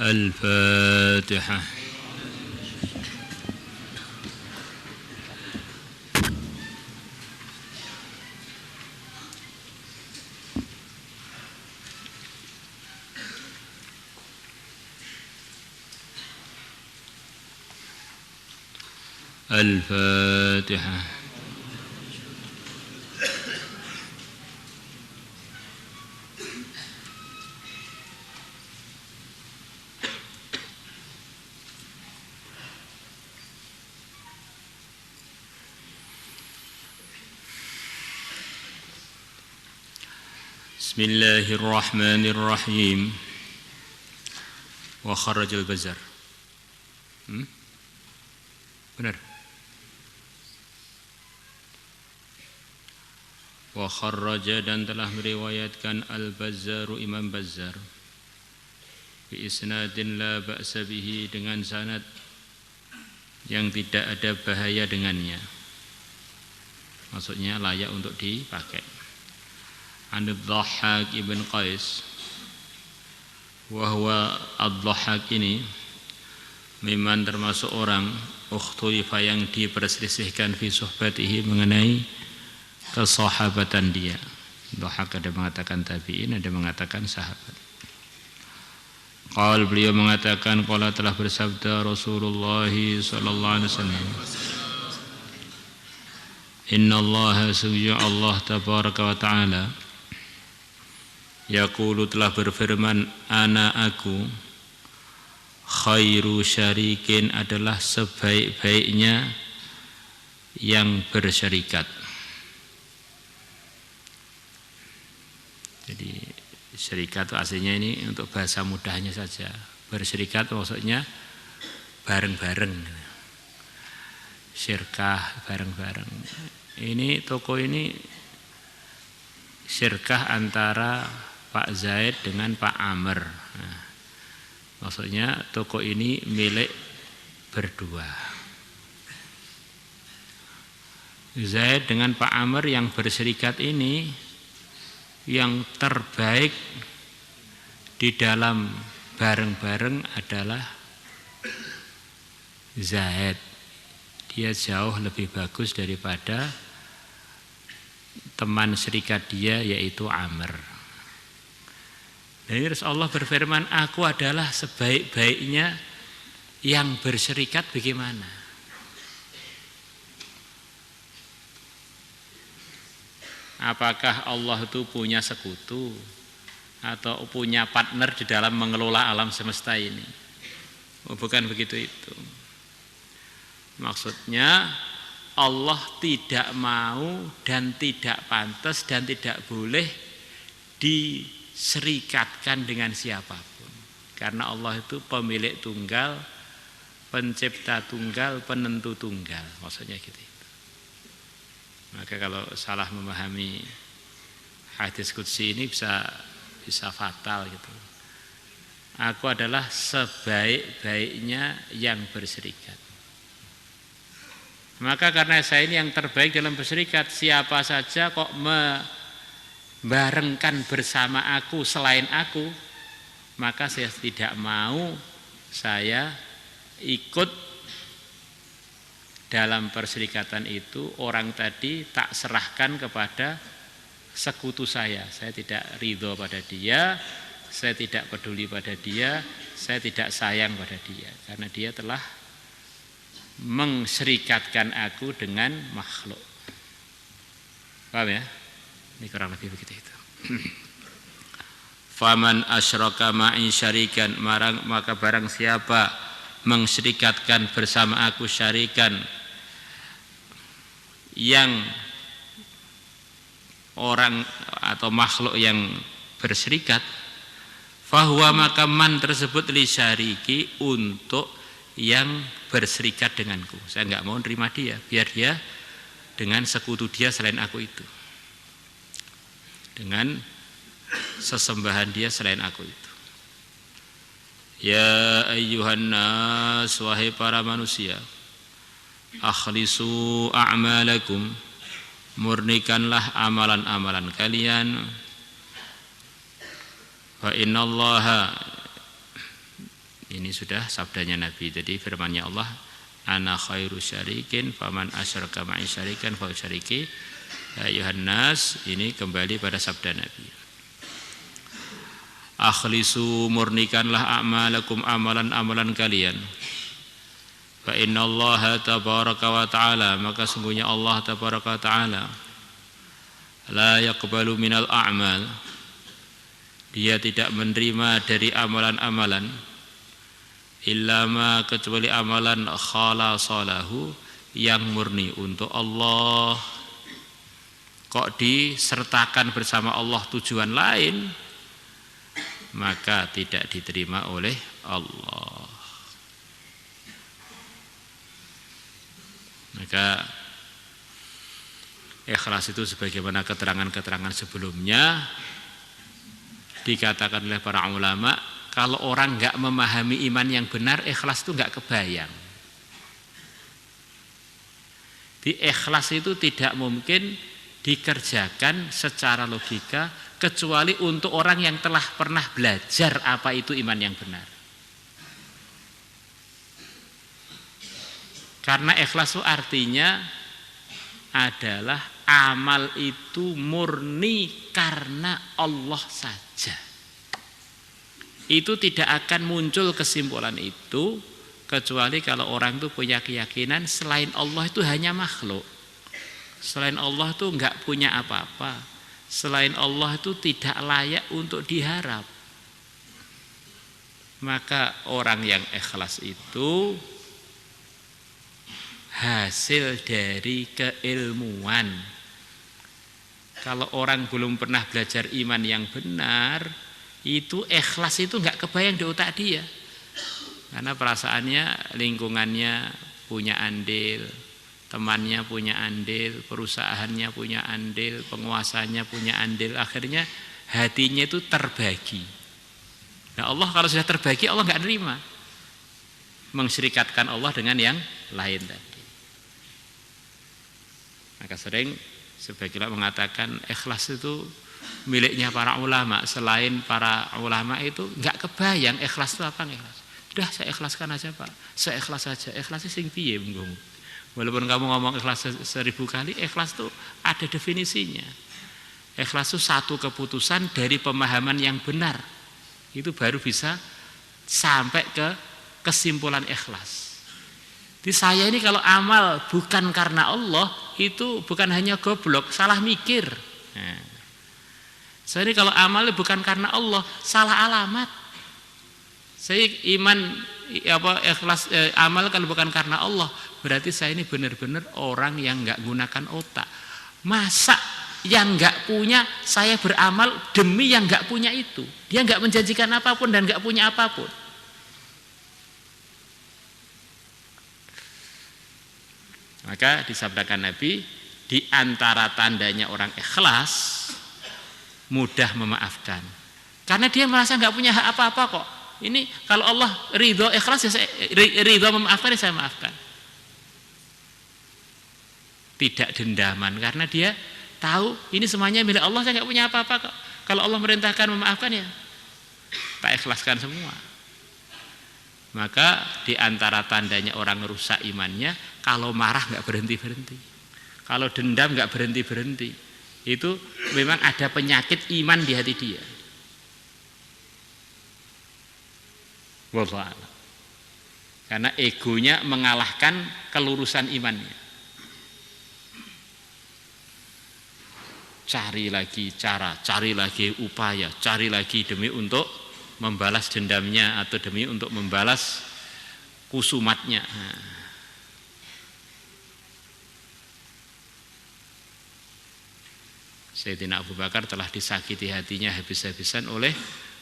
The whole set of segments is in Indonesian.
الفاتحة. الفاتحة. بسم الله الرحمن الرحيم. وخرج البزار. Benar. Wa kharraja, dan telah meriwayatkan Al-Bazzaru, Imam Bazzar, bi isnadin la ba'sa bihi, dengan sanad yang tidak ada bahaya dengannya, maksudnya layak untuk dipakai. An-Dhahhak ibn Qais, wa huwa Ad-Dhahhak ini memang termasuk orang ukhtulifa yang diperselisihkan fi suhbatihi, mengenai kesahabatan dia. Dhahhak ada mengatakan tabi'in, ada mengatakan sahabat. Qal, beliau mengatakan, qala, telah bersabda Rasulullah sallallahu alaihi wasallam, innallaha, sungguh Allah tabaraka wa ta'ala, yaqulu, telah berfirman, ana, aku, khairu syarikin, adalah sebaik-baiknya yang bersyarikat. Jadi syarikat itu aslinya ini untuk bahasa mudahnya saja. Bersyarikat maksudnya bareng-bareng, syirkah, bareng-bareng. Ini toko ini syirkah antara Pak Zaid dengan Pak Amr. Nah, maksudnya toko ini milik berdua. Zaid dengan Pak Amr yang berserikat ini, yang terbaik di dalam bareng-bareng adalah Zaid. Dia jauh lebih bagus daripada teman serikat dia, yaitu Amr. Dan Allah berfirman, aku adalah sebaik-baiknya yang berserikat. Bagaimana? Apakah Allah itu punya sekutu atau punya partner di dalam mengelola alam semesta ini? Oh, bukan begitu itu. Maksudnya Allah tidak mau dan tidak pantas dan tidak boleh diserikatkan dengan siapapun. Karena Allah itu pemilik tunggal, pencipta tunggal, penentu tunggal. Maksudnya gitu. Maka kalau salah memahami hadis qudsi ini bisa fatal gitu. Aku adalah sebaik-baiknya yang berserikat. Maka karena saya ini yang terbaik dalam berserikat, siapa saja kok membarengkan bersama aku selain aku, maka saya tidak mau saya ikut dalam perserikatan itu. Orang tadi tak serahkan kepada sekutu saya tidak ridho pada dia, saya tidak peduli pada dia, saya tidak sayang pada dia, karena dia telah mengserikatkan aku dengan makhluk. Paham ya? Ini kurang lebih begitu itu. Faman asyraka ma'i syarikan, maka barang siapa mengserikatkan bersama aku syarikan, yang orang atau makhluk yang berserikat, fahuwa, maka man tersebut li syariki, untuk yang berserikat denganku. Saya enggak mau nerima dia, biar dia dengan sekutu dia selain aku itu, dengan sesembahan dia selain aku itu. Ya ayyuhan nas, wahai para manusia, akhlisu a'malakum, murnikanlah amalan-amalan kalian. Fa innallaha, ini sudah sabdanya Nabi. Jadi firman-Nya Allah, ana khairu syarikin faman asyraka ma'i syarikan fa syariki. Ya ayyuhan nas, ini kembali pada sabda Nabi. Akhlisu, murnikanlah a'malakum, amalan-amalan kalian. Fa innallaha tabaraka wa ta'ala, maka sungguhnya Allah tabaraka wa ta'ala la yaqbalu minal a'mal, dia tidak menerima dari amalan-amalan illa ma, kecuali amalan khalasalahu, yang murni untuk Allah. Kok disertakan bersama Allah tujuan lain, maka tidak diterima oleh Allah. Maka ikhlas itu sebagaimana keterangan-keterangan sebelumnya dikatakan oleh para ulama, kalau orang enggak memahami iman yang benar, ikhlas itu enggak kebayang. Di ikhlas itu tidak mungkin dikerjakan secara logika kecuali untuk orang yang telah pernah belajar apa itu iman yang benar. Karena ikhlas itu artinya adalah amal itu murni karena Allah saja. Itu tidak akan muncul kesimpulan itu kecuali kalau orang itu punya keyakinan selain Allah itu hanya makhluk. Selain Allah itu enggak punya apa-apa. Selain Allah itu tidak layak untuk diharap. Maka orang yang ikhlas itu hasil dari keilmuan. Kalau orang belum pernah belajar iman yang benar, itu ikhlas itu enggak kebayang di otak dia. Karena perasaannya, lingkungannya punya andil, temannya punya andil, perusahaannya punya andil, penguasanya punya andil, akhirnya hatinya itu terbagi. Nah, Allah kalau sudah terbagi, Allah enggak nerima mengsyirikatkan Allah dengan yang lain tadi. Maka sering sebagian mengatakan ikhlas itu miliknya para ulama. Selain para ulama itu enggak kebayang ikhlas itu apa. Ikhlas, udah saya ikhlaskan aja Pak, saya ikhlas saja. Ikhlasnya sing piye menggung. Walaupun kamu ngomong ikhlas 1000 kali, ikhlas itu ada definisinya. Ikhlas itu satu keputusan dari pemahaman yang benar, itu baru bisa sampai ke kesimpulan ikhlas. Di saya ini kalau amal bukan karena Allah, itu bukan hanya goblok, salah mikir. Nah, saya ini kalau amal bukan karena Allah, salah alamat. Saya iman ikhlas amal kalau bukan karena Allah, berarti saya ini benar-benar orang yang enggak gunakan otak. Masa yang enggak punya saya beramal demi yang enggak punya itu? Dia enggak menjanjikan apapun dan enggak punya apapun. Maka disabdakan Nabi, di antara tandanya orang ikhlas mudah memaafkan. Karena dia merasa enggak punya hak apa-apa kok. Ini kalau Allah ridho ikhlas, ya saya ridho memaafkan, ya saya maafkan. Tidak dendaman, karena dia tahu ini semuanya milik Allah, saya enggak punya apa-apa kok. Kalau Allah merintahkan memaafkan, ya tak ikhlaskan semua. Maka di antara tandanya orang rusak imannya, kalau marah enggak berhenti-berhenti, kalau dendam enggak berhenti-berhenti, itu memang ada penyakit iman di hati dia. Wallahu a'lam. Karena egonya mengalahkan kelurusan imannya. Cari lagi cara, cari lagi upaya, cari lagi demi untuk membalas dendamnya atau demi untuk membalas kusumatnya. Sayyidina Abu Bakar telah disakiti hatinya habis-habisan oleh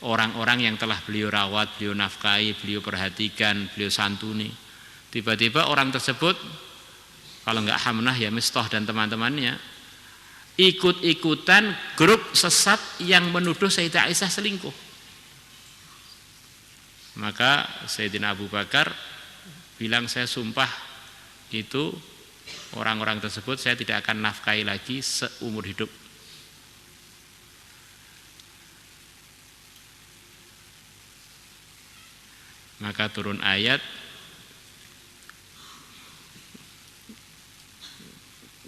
orang-orang yang telah beliau rawat, beliau nafkahi, beliau perhatikan, beliau santuni. Tiba-tiba orang tersebut, kalau nggak Hamnah ya Mistah dan teman-temannya, ikut-ikutan grup sesat yang menuduh Sayyidah Aisyah selingkuh. Maka Sayyidina Abu Bakar bilang, saya sumpah itu orang-orang tersebut saya tidak akan nafkahi lagi seumur hidup. Maka turun ayat,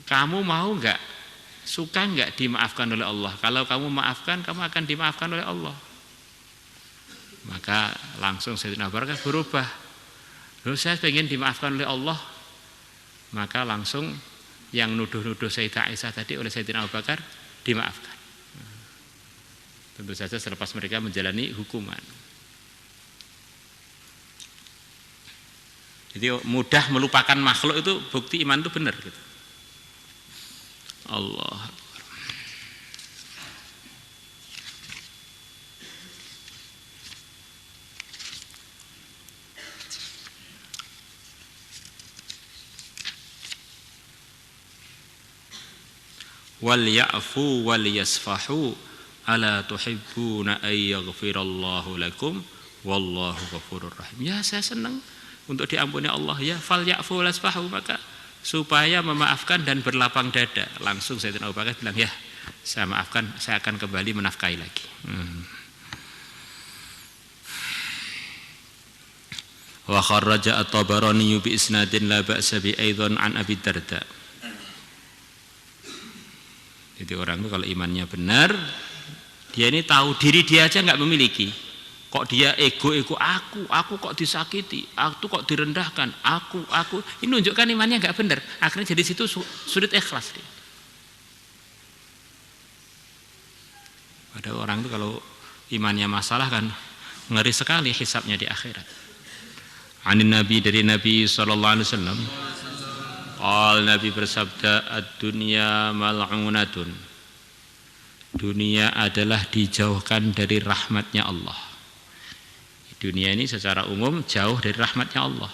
kamu mau enggak, suka enggak dimaafkan oleh Allah? Kalau kamu maafkan, kamu akan dimaafkan oleh Allah. Maka langsung Sayyidina Abu Bakar berubah. Loh, saya pengen dimaafkan oleh Allah. Maka langsung yang nuduh-nuduh Sayyidah Aisyah tadi oleh Sayyidina Abu Bakar dimaafkan. Tentu saja selepas mereka menjalani hukuman. Jadi mudah melupakan makhluk itu bukti iman itu benar gitu. Allah. Wal ya'fu wal yasfahu ala tuhibbuna ay yaghfirallahu lakum wallahu ghafurur rahim. Ya, saya senang untuk diampuni Allah, ya fal ya'fu wal yasfahu, maka supaya memaafkan dan berlapang dada. Langsung Sayyidina Abu Bakar bilang, ya saya maafkan, saya akan kembali menafkahi lagi. Wa kharraja at-Tabarani bi isnadin la ba'sa bi aidan an Abi Darda. Jadi orang itu kalau imannya benar, dia ini tahu diri dia aja nggak memiliki. Kok dia ego aku kok disakiti, aku kok direndahkan, aku. Ini menunjukkan imannya nggak benar. Akhirnya jadi situ sulit ikhlas dia. Ada orang itu kalau imannya masalah kan ngeri sekali hisabnya di akhirat. Anin Nabi, dari Nabi sallallahu alaihi wasallam, Nabi bersabda, ad-dunya mal'unatun. Dunia adalah dijauhkan dari rahmatnya Allah. Dunia ini secara umum jauh dari rahmatnya Allah.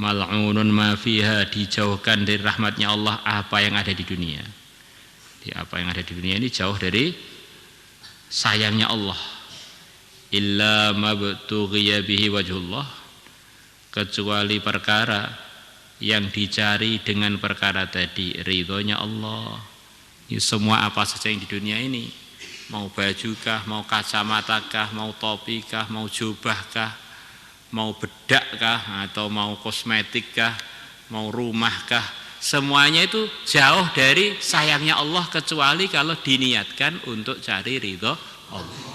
Mal'unun ma fiha, dijauhkan dari rahmatnya Allah apa yang ada di dunia. Di apa yang ada di dunia ini jauh dari sayangnya Allah. Illa mabtughiya bihi wajhullah, kecuali perkara yang dicari dengan perkara tadi ridhonya Allah. Ini semua apa saja yang di dunia ini, mau bajukah, mau kacamatakah, mau topikah, mau jubahkah, mau bedakkah, atau mau kosmetikkah, mau rumahkah, semuanya itu jauh dari sayangnya Allah kecuali kalau diniatkan untuk cari ridho Allah.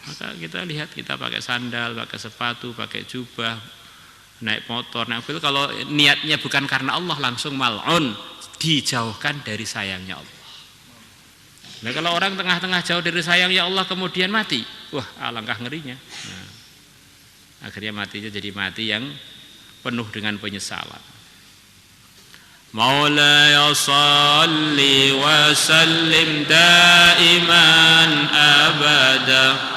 Maka kita lihat, kita pakai sandal, pakai sepatu, pakai jubah, naik motor, naik mobil, kalau niatnya bukan karena Allah langsung mal'un, dijauhkan dari sayangnya Allah. Nah, kalau orang tengah-tengah jauh dari sayangnya Allah kemudian mati, wah alangkah ngerinya. Nah, akhirnya matinya jadi mati yang penuh dengan penyesalan. Maulaya salli wa sallim daiman abada